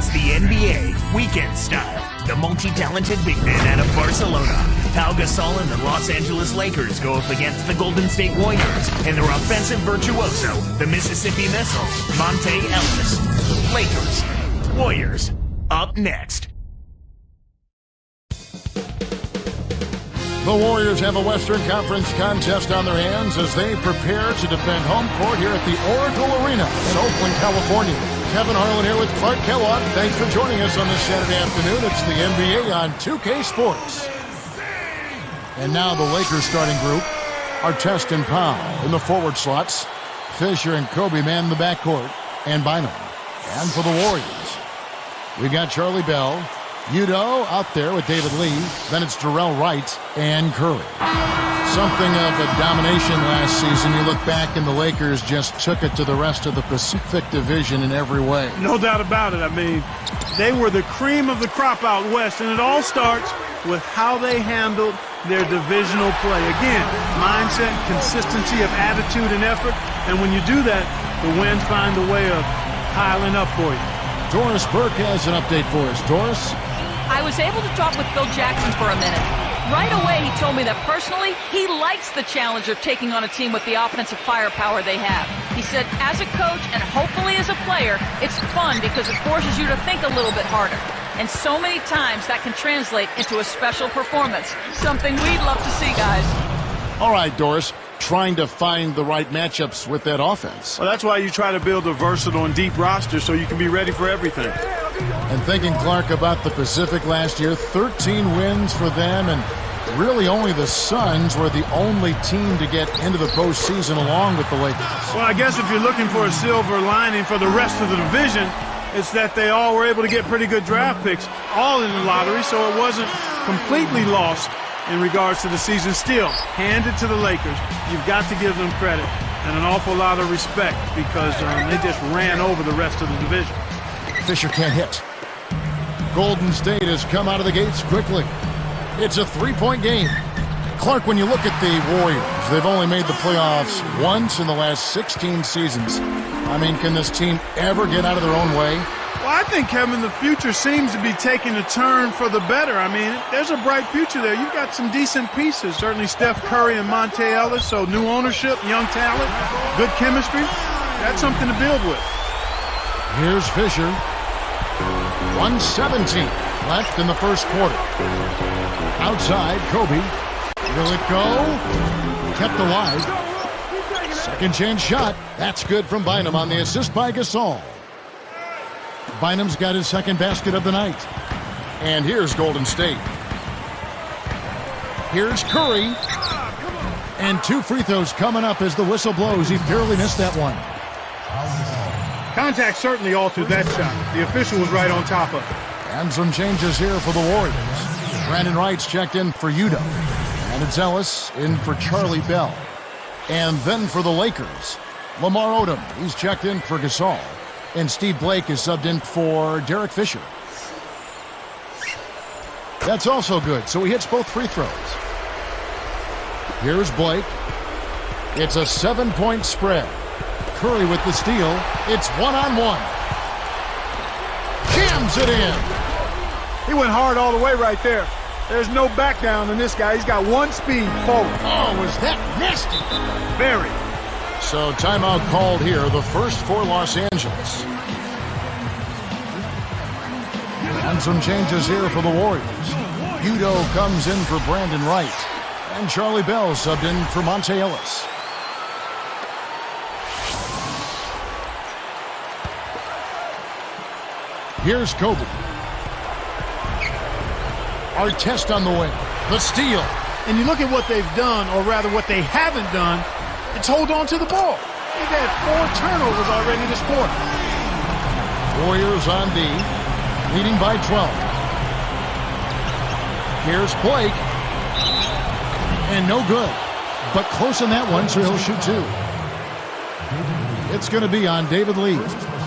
It's the NBA weekend style. The multi-talented big man out of Barcelona, Pau Gasol and the Los Angeles Lakers go up against the Golden State Warriors and their offensive virtuoso, the Mississippi Missile, Monte Ellis. Lakers, Warriors, up next. The Warriors have a Western Conference contest on their hands as they prepare to defend home court here at the Oracle Arena in Oakland, California. Kevin Harlan here with Clark Kellogg. Thanks for joining us on this Saturday afternoon. It's the NBA on 2K Sports. And now the Lakers starting group. Artest and Powell in the forward slots. Fisher and Kobe man in the backcourt. And Bynum. And for the Warriors, we got Charlie Bell, Udoh out there with David Lee. Then it's Dorell Wright and Curry. Something of a domination last season. You look back and the Lakers just took it to the rest of the Pacific Division in every way. No doubt about it. I mean, they were the cream of the crop out west, and it all starts with how they handled their divisional play. Again, mindset, consistency of attitude and effort, and when you do that, the wins find a way of piling up for you. Doris Burke has an update for us. Doris? I was able to talk with Phil Jackson for a minute. Right away, he told me that personally, he likes the challenge of taking on a team with the offensive firepower they have. He said, as a coach and hopefully as a player, it's fun because it forces you to think a little bit harder. And so many times that can translate into a special performance. Something we'd love to see, guys. All right, Doris. Trying to find the right matchups with that offense. Well, that's why you try to build a versatile and deep roster so you can be ready for everything. And thinking, Clark, about the Pacific last year, 13 wins for them, and really only the Suns were the only team to get into the postseason along with the Lakers. Well, I guess if you're looking for a silver lining for the rest of the division, it's that they all were able to get pretty good draft picks, all in the lottery, so it wasn't completely lost in regards to the season. Still, handed to the Lakers, you've got to give them credit and an awful lot of respect because they just ran over the rest of the division. Fisher can't hit. Golden State has come out of the gates quickly. It's a three-point game. Clark, when you look at the Warriors, they've only made the playoffs once in the last 16 seasons. I mean, can this team ever get out of their own way? Well, I think, Kevin, the future seems to be taking a turn for the better. I mean, there's a bright future there. You've got some decent pieces. Certainly Steph Curry and Monte Ellis, so new ownership, young talent, good chemistry. That's something to build with. Here's Fisher. 1:17 left in the first quarter. Outside, Kobe. Will it go? Kept alive. Second chance shot. That's good from Bynum on the assist by Gasol. Bynum's got his second basket of the night. And here's Golden State. Here's Curry. And two free throws coming up as the whistle blows. He barely missed that one. Contact certainly altered that shot. The official was right on top of it. And some changes here for the Warriors. Brandon Wright's checked in for Udoh. And it's Ellis in for Charlie Bell. And then for the Lakers, Lamar Odom. He's checked in for Gasol. And Steve Blake is subbed in for Derek Fisher. That's also good, so he hits both free throws. Here's Blake. It's a 7-point spread. Curry with the steal. It's one-on-one. Jams it in. He went hard all the way right there. There's no back down in this guy. He's got one speed forward. Oh, was that nasty? Very. So timeout called here, the first for Los Angeles. And some changes here for the Warriors. Udoh comes in for Brandon Wright. And Charlie Bell subbed in for Monte Ellis. Here's Kobe. Artest on the wing. The steal. And you look at what they've done, or rather what they haven't done, it's hold on to the ball. They've had 4 turnovers already this quarter. Warriors on D, leading by 12. Here's Blake. And no good. But close on that one, so he'll shoot 2. It's going to be on David Lee.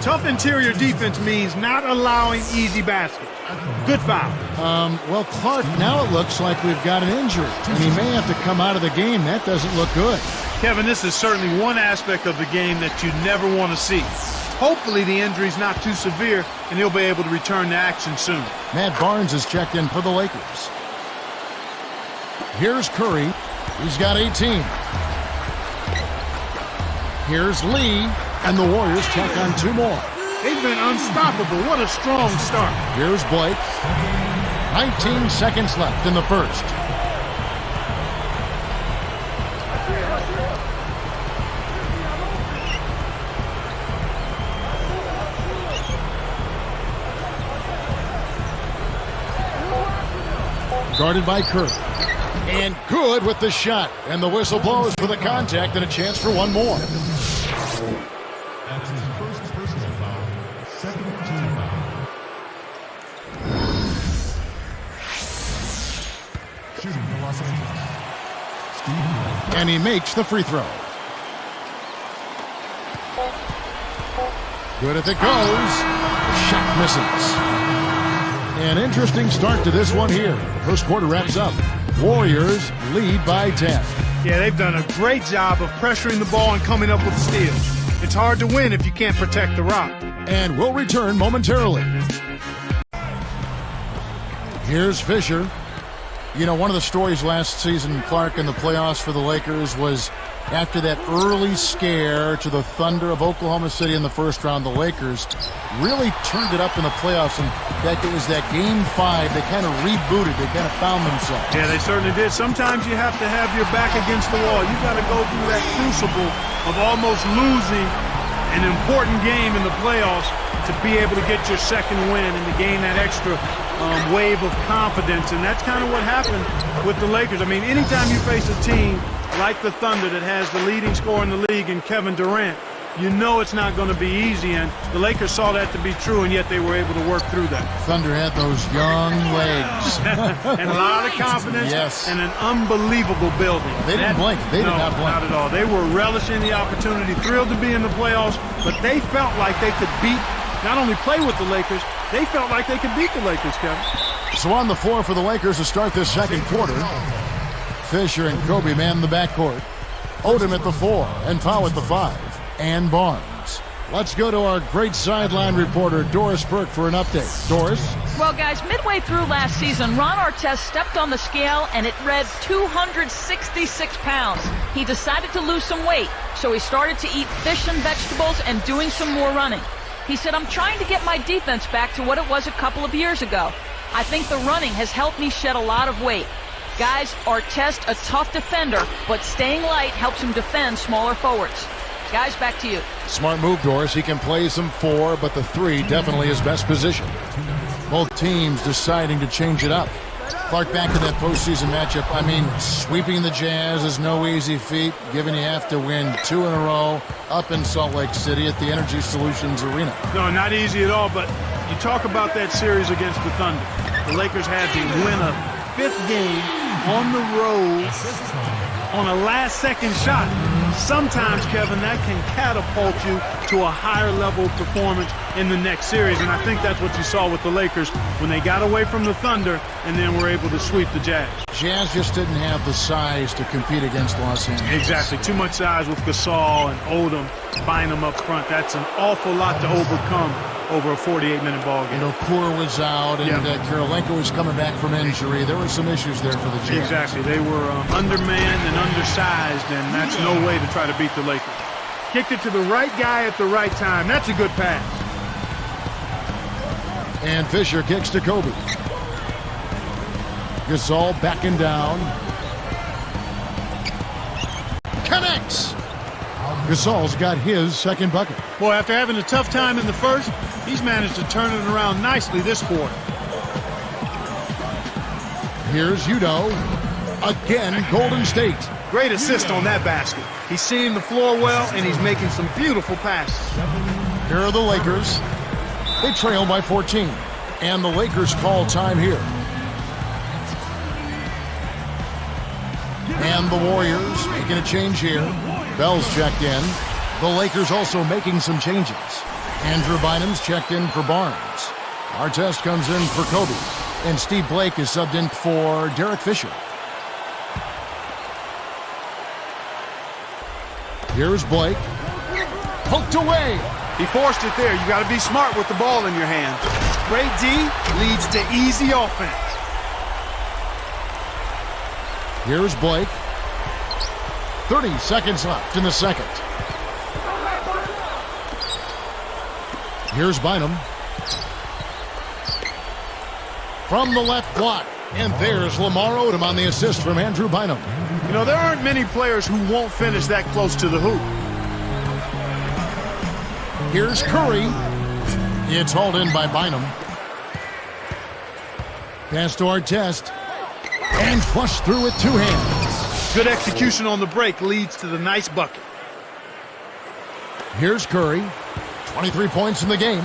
Tough interior defense means not allowing easy baskets. Good foul. Well, Clark, now it looks like we've got an injury, and he may have to come out of the game. That doesn't look good. Kevin, this is certainly one aspect of the game that you never want to see. Hopefully the injury's not too severe, and he'll be able to return to action soon. Matt Barnes is checked in for the Lakers. Here's Curry. He's got 18. Here's Lee, and the Warriors check on 2 more. They've been unstoppable. What a strong start. Here's Blake. 19 seconds left in the first. Guarded by Curry. And good with the shot. And the whistle blows for the contact and a chance for one more. That's his first personal foul, second team foul. Shooting for Los Angeles, Steve. And he makes the free throw. Good if it goes. Shot misses. An interesting start to this one here. First quarter wraps up. Warriors lead by 10. Yeah, they've done a great job of pressuring the ball and coming up with steals. It's hard to win if you can't protect the rock. And we'll return momentarily. Here's Fisher. You know, one of the stories last season, Clark, in the playoffs for the Lakers was after that early scare to the Thunder of Oklahoma City in the first round, the Lakers really turned it up in the playoffs. In fact, it was that Game 5. They kind of rebooted. They kind of found themselves. Yeah, they certainly did. Sometimes you have to have your back against the wall. You've got to go through that crucible of almost losing an important game in the playoffs to be able to get your second win and to gain that extra wave of confidence. And that's kind of what happened with the Lakers. I mean, anytime you face a team like the Thunder that has the leading scorer in the league in Kevin Durant, you know it's not going to be easy, and the Lakers saw that to be true, and yet they were able to work through that. Thunder had those young legs. And a lot of confidence. Yes. And an unbelievable building. They didn't blink. They did not blink. Not at all. They were relishing the opportunity, thrilled to be in the playoffs, but they felt like they could not only play with the Lakers, they felt like they could beat the Lakers, Kevin. So on the floor for the Lakers to start this second quarter, Fisher and Kobe man the backcourt. Odom at the 4 and Powell at the 5. And Barnes. Let's go to our great sideline reporter, Doris Burke, for an update. Doris? Well, guys, midway through last season, Ron Artest stepped on the scale and it read 266 pounds. He decided to lose some weight, so he started to eat fish and vegetables and doing some more running. He said, I'm trying to get my defense back to what it was a couple of years ago. I think the running has helped me shed a lot of weight. Guys, Artest a tough defender, but staying light helps him defend smaller forwards. Guys, back to you. Smart move, Doris. He can play some 4, but the 3 definitely his best position. Both teams deciding to change it up. Clark, back to that postseason matchup. I mean, sweeping the Jazz is no easy feat, given you have to win 2 in a row up in Salt Lake City at the Energy Solutions Arena. No, not easy at all, but you talk about that series against the Thunder. The Lakers had to win a 5th game on the road on a last-second shot. Sometimes, Kevin, that can catapult you to a higher level of performance in the next series, and I think that's what you saw with the Lakers when they got away from the Thunder and then were able to sweep the Jazz. Jazz just didn't have the size to compete against Los Angeles. Exactly. Too much size with Gasol and Odom, Bynum up front. That's an awful lot to overcome over a 48-minute ball game. You know, Poor was out, and Karolinko was coming back from injury. There were some issues there for the Jazz. Exactly. They were undermanned and undersized, and that's no way to try to beat the Lakers. Kicked it to the right guy at the right time. That's a good pass. And Fisher kicks to Kobe. Gasol backing down. Connects. Gasol's got his second bucket. Boy, after having a tough time in the first, he's managed to turn it around nicely this quarter. Here's Udoh. Again, Golden State. Great assist on that basket. He's seeing the floor well, and he's making some beautiful passes. Here are the Lakers. They trail by 14. And the Lakers call time here. And the Warriors making a change here. Bell's checked in. The Lakers also making some changes. Andrew Bynum's checked in for Barnes. Artest comes in for Kobe. And Steve Blake is subbed in for Derek Fisher. Here's Blake. Poked away. He forced it there. You got to be smart with the ball in your hand. Great D leads to easy offense. Here's Blake. 30 seconds left in the second. Here's Bynum. From the left block. And there's Lamar Odom on the assist from Andrew Bynum. You know, there aren't many players who won't finish that close to the hoop. Here's Curry. It's hauled in by Bynum. Pass to Artest. And flushed through with two hands. Good execution on the break leads to the nice bucket. Here's Curry. 23 points in the game.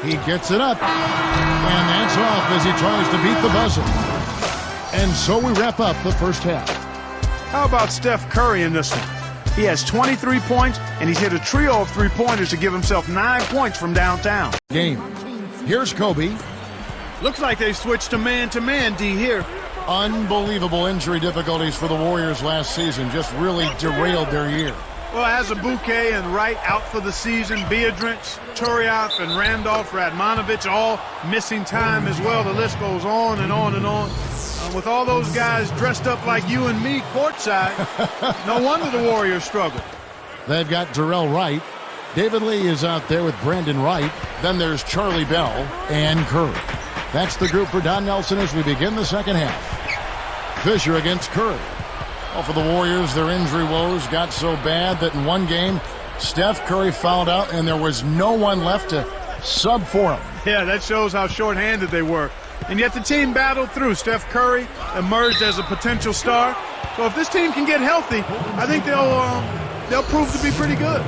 He gets it up. And that's off as he tries to beat the buzzer. And so we wrap up the first half. How about Steph Curry in this one? He has 23 points, and he's hit a trio of three-pointers to give himself 9 points from downtown. Game. Here's Kobe. Looks like they switched to man-to-man, D, here. Unbelievable injury difficulties for the Warriors last season. Just really derailed their year. Well, Azubuike and Wright out for the season. Biedrins, Turiaf, and Randolph Radmanovich all missing time as well. The list goes on and on and on. With all those guys dressed up like you and me courtside, no wonder the Warriors struggle. They've got Darrell Wright. David Lee is out there with Brandon Wright. Then there's Charlie Bell and Curry. That's the group for Don Nelson as we begin the second half. Fisher against Curry. Well, for the Warriors, their injury woes got so bad that in one game, Steph Curry fouled out and there was no one left to sub for him. Yeah, that shows how shorthanded they were. And yet the team battled through. Steph Curry emerged as a potential star. So if this team can get healthy, I think they'll prove to be pretty good.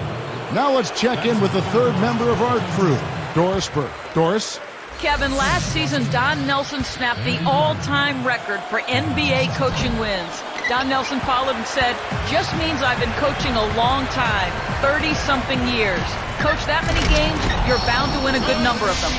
Now let's check in with the third member of our crew, Doris Burke. Doris? Kevin, last season, Don Nelson snapped the all-time record for NBA coaching wins. Don Nelson followed and said, just means I've been coaching a long time, 30-something years. Coach that many games, you're bound to win a good number of them.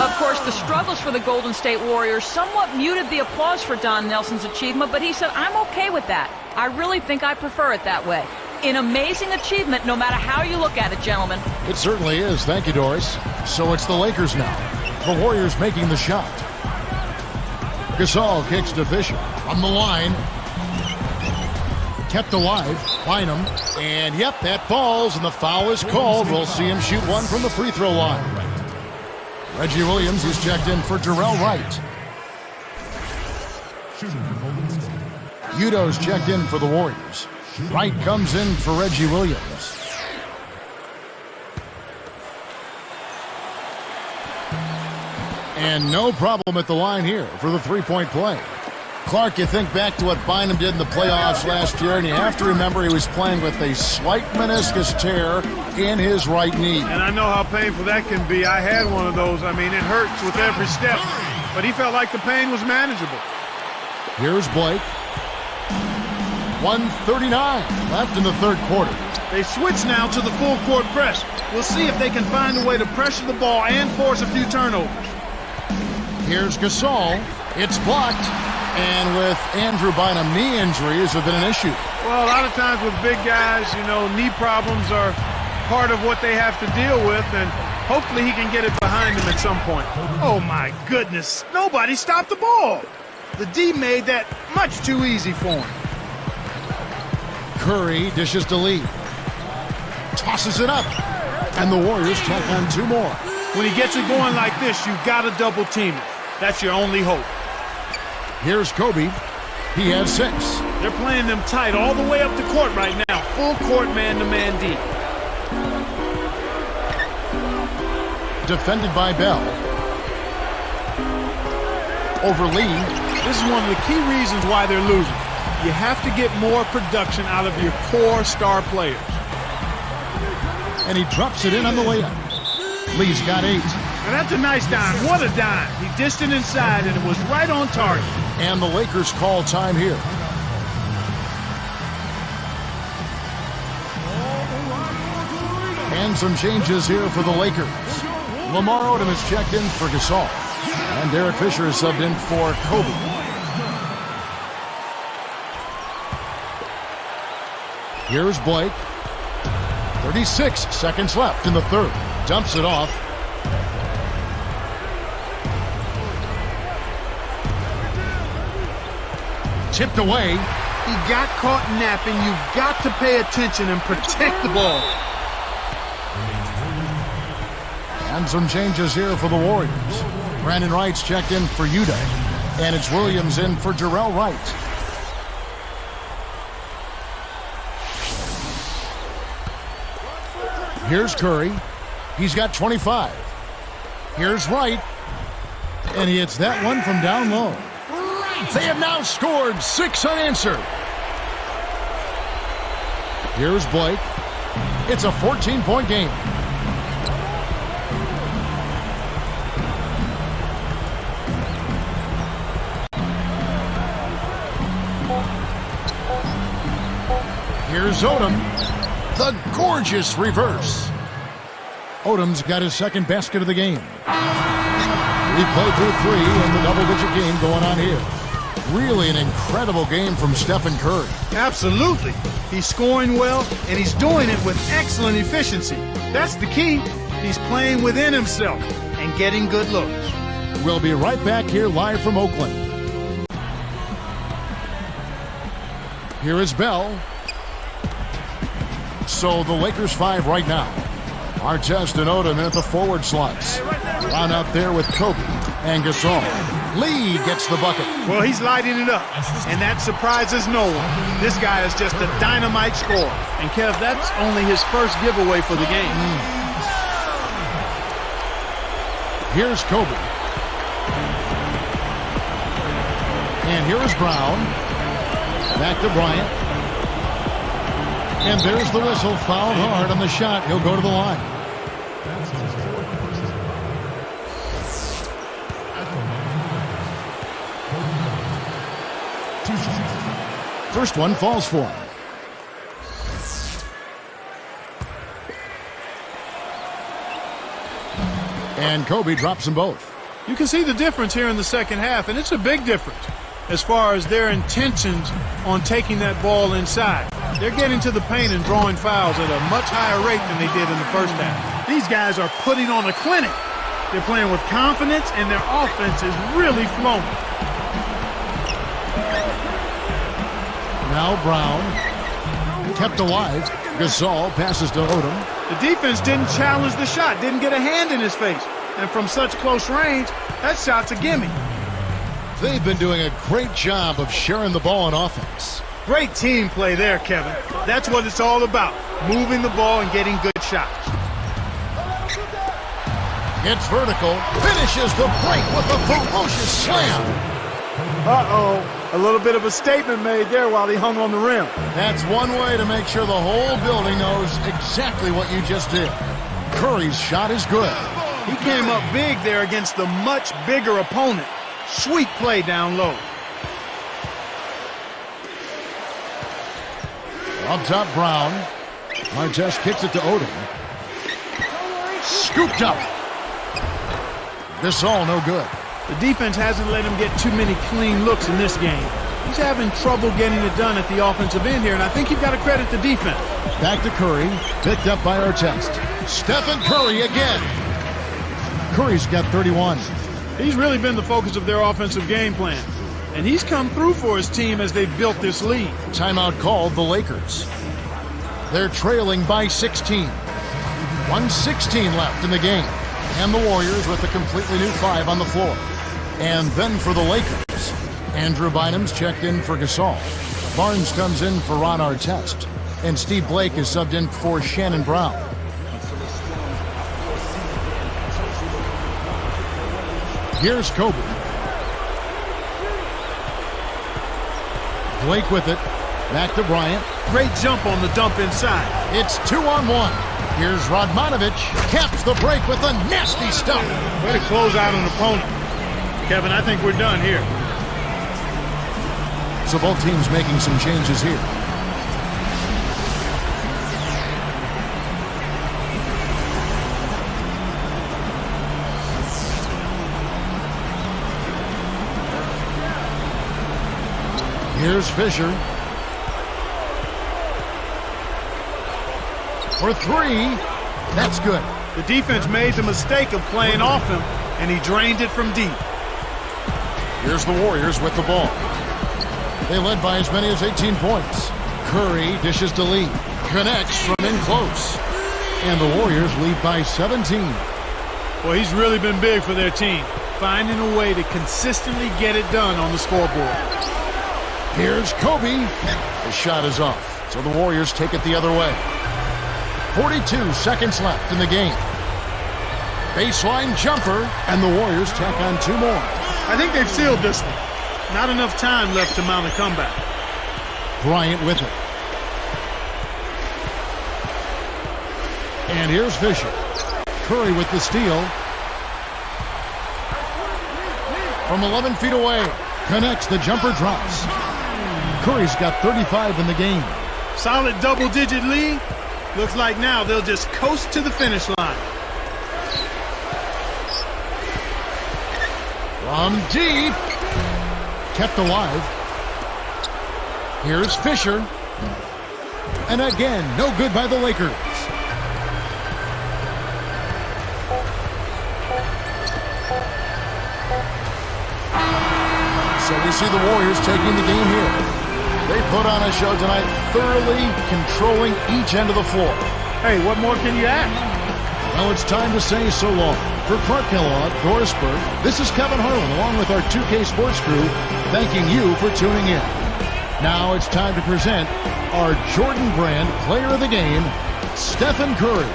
Of course, the struggles for the Golden State Warriors somewhat muted the applause for Don Nelson's achievement, but he said, I'm okay with that. I really think I prefer it that way. An amazing achievement, no matter how you look at it, gentlemen. It certainly is. Thank you, Doris. So it's the Lakers now. The Warriors making the shot. Gasol kicks to Fisher. On the line. Kept alive. Bynum. And yep, that falls, and the foul is called. We'll see him shoot one from the free throw line. Reggie Williams is checked in for Darrell Wright. Udo's checked in for the Warriors. Wright comes in for Reggie Williams. And no problem at the line here for the three-point play. Clark, you think back to what Bynum did in the playoffs last year, and you have to remember he was playing with a slight meniscus tear in his right knee. And I know how painful that can be. I had one of those. I mean, it hurts with every step. But he felt like the pain was manageable. Here's Blake. 1:39 left in the third quarter. They switch now to the full court press. We'll see if they can find a way to pressure the ball and force a few turnovers. Here's Gasol. It's blocked. And with Andrew Bynum, knee injuries have been an issue. Well, a lot of times with big guys, you know, knee problems are part of what they have to deal with, and hopefully he can get it behind him at some point. Oh, my goodness. Nobody stopped the ball. The D made that much too easy for him. Curry dishes to Lee. Tosses it up. And the Warriors tack on two more. When he gets it going like this, you've got to double team it. That's your only hope. Here's Kobe. He has 6. They're playing them tight all the way up the court right now. Full court man-to-man D. Defended by Bell. Over Lee. This is one of the key reasons why they're losing. You have to get more production out of your core star players. And he drops it in on the layup. Lee's got 8. And that's a nice dime. What a dime. He dished it inside, and it was right on target. And the Lakers call time here. And some changes here for the Lakers. Lamar Odom is checked in for Gasol. And Derek Fisher is subbed in for Kobe. Here's Blake. 36 seconds left in the third. Dumps it off. Tipped away. He got caught napping. You've got to pay attention and protect the ball. And some changes here for the Warriors. Brandon Wright's checked in for Uday. And it's Williams in for Jarrell Wright. Here's Curry. He's got 25. Here's Wright. And he hits that one from down low. They have now scored 6 unanswered. Here's Blake. It's a 14-point game. Here's Odom. The gorgeous reverse. Odom's got his second basket of the game. We played through 3 in the double-digit game going on here. Really an incredible game from Stephen Curry. Absolutely. He's scoring well, and he's doing it with excellent efficiency. That's the key. He's playing within himself and getting good looks. We'll be right back here live from Oakland. Here is Bell. So the Lakers 5 right now. Artest and Odom at the forward slots. Brown out there with Kobe and Gasol. Lee gets the bucket. Well, he's lighting it up, and that surprises no one. This guy is just a dynamite scorer. And, Kev, that's only his first giveaway for the game. Here's Kobe. And here is Brown. Back to Bryant. And there's the whistle. Fouled hard on the shot. He'll go to the line. First one falls for him. And Kobe drops them both. You can see the difference here in the second half, and it's a big difference as far as their intentions on taking that ball inside. They're getting to the paint and drawing fouls at a much higher rate than they did in the first half. These guys are putting on a clinic. They're playing with confidence, and their offense is really flowing. Now Brown, kept alive. Gasol passes to Odom. The defense didn't challenge the shot, didn't get a hand in his face. And from such close range, that shot's a gimme. They've been doing a great job of sharing the ball on offense. Great team play there, Kevin. That's what it's all about, moving the ball and getting good shots. It's vertical, finishes the break with a ferocious slam. Uh-oh, a little bit of a statement made there while he hung on the rim. That's one way to make sure the whole building knows exactly what you just did. Curry's shot is good. He came up big there against the much bigger opponent. Sweet play down low. Up top, Brown. Artest kicks it to Odom. Scooped up. Gasol no good. The defense hasn't let him get too many clean looks in this game. He's having trouble getting it done at the offensive end here, and I think you've got to credit the defense. Back to Curry, picked up by Artest. Stephen Curry again. Curry's got 31. He's really been the focus of their offensive game plan, and he's come through for his team as they've built this lead. Timeout called the Lakers. They're trailing by 16. 1:16 left in the game. And the Warriors with a completely new 5 on the floor. And then for the Lakers, Andrew Bynum's checked in for Gasol. Barnes comes in for Ron Artest. And Steve Blake is subbed in for Shannon Brown. Here's Kobe. Blake with it. Back to Bryant. Great jump on the dump inside. It's 2-on-1. Here's Radmanovic. Caps the break with a nasty stuff. Way to close out an opponent. Kevin, I think we're done here. So both teams making some changes here. Here's Fisher. for three. That's good. The defense made the mistake of playing off him, and he drained it from deep. Here's the Warriors with the ball. They led by as many as 18 points. Curry dishes to Lee. Connects from in close. And the Warriors lead by 17. Well, he's really been big for their team, finding a way to consistently get it done on the scoreboard. Here's Kobe. The shot is off, so the Warriors take it the other way. 42 seconds left in the game. Baseline jumper, and the Warriors tack on two more. I think they've sealed this one. Not enough time left to mount a comeback. Bryant with it. And here's Fisher. Curry with the steal. From 11 feet away. Connects, the jumper drops. Curry's got 35 in the game. Solid double-digit lead. Looks like now they'll just coast to the finish line. From deep. Kept alive. Here's Fisher. And again, no good by the Lakers. So we see the Warriors taking the game here. They put on a show tonight, thoroughly controlling each end of the floor. Hey, what more can you ask? Well, it's time to say so long. For Clark Kellogg, Doris Burke, this is Kevin Harlan, along with our 2K Sports crew, thanking you for tuning in. Now it's time to present our Jordan Brand Player of the Game, Stephen Curry.